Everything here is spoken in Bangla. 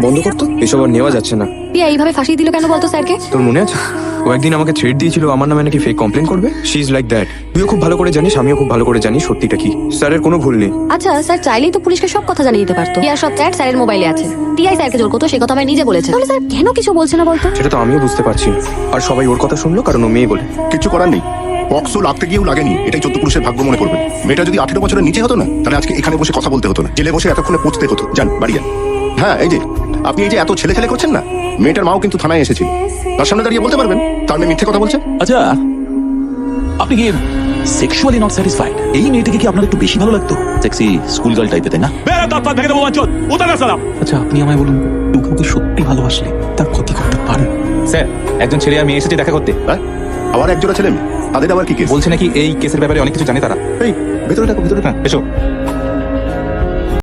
বন্ধ করতো, এসব আর নেওয়া যাচ্ছে না। পিয়া এইভাবে ফাঁসিয়ে দিল কেন বলতো স্যারকে? তোর মনে আছে ও একদিন আমাকে থ্রেট দিয়েছিল আমার নামে নাকি ফেক কমপ্লেন করবে? She is like that. তুইও খুব ভালো করে জানিস, আমিও খুব ভালো করে জানি সত্যিটা কি। স্যারের কোনো ভুল নেই। আচ্ছা স্যার চাইলেই তো পুলিশকে সব কথা জানিয়ে দিতে পারতো। পিয়ার সব চ্যাট স্যারের মোবাইলে আছে। টিআই স্যারকে জোর করতো, সে কথা আমি নিজে বলেছে। তাহলে স্যার কেন কিছু বলছে না বলতো? সেটা তো আমিও বুঝতে পারছি না। আর সবাই ওর কথা শুনলো কারণ ও মেয়ে বলে। কিছু করার নেই, বক্সও লাগতে গিয়েও লাগেনি। এটাই 14 পুরুষের ভাগ্য মনে করবেন। মেয়েটা যদি 18 বছরের নিচে হতো না, তাহলে আজকে এখানে বসে কথা বলতে হতো না, জেলে বসে এতক্ষণে পৌঁছতে হতো। যান বাড়ি যান। হ্যাঁ এই যে আপনি এই যে এত ছেলে খেলে করছেন না, মেয়েটার মাও কিন্তু থানায় এসেছিল। তার সামনে দাঁড়িয়ে বলতে পারবেন তার মেয়ে মিথ্যে কথা বলছে। আচ্ছা, আপনি কি সেক্সুয়ালি নট স্যাটিসফাইড? এই মেয়েটাকে কি আপনার একটু বেশি ভালো লাগতো? সেক্সি স্কুল গার্ল টাইপের, তাই না? আচ্ছা আপনি আমায় বলুন, কেউ কাউকে সত্যি ভালোবাসলে তার ক্ষতি করতে পারে? স্যার, একজন ছেলে আর মেয়ে এসেছে দেখা করতে। হ্যাঁ আবার একজোড়া ছেলে মেয়ে, তাদের আবার কি কেস? বলছে নাকি এই কেসের ব্যাপারে অনেক কিছু জানে তারা। এই ভেতরে থাকো, ভেতরে থাকো। এসো।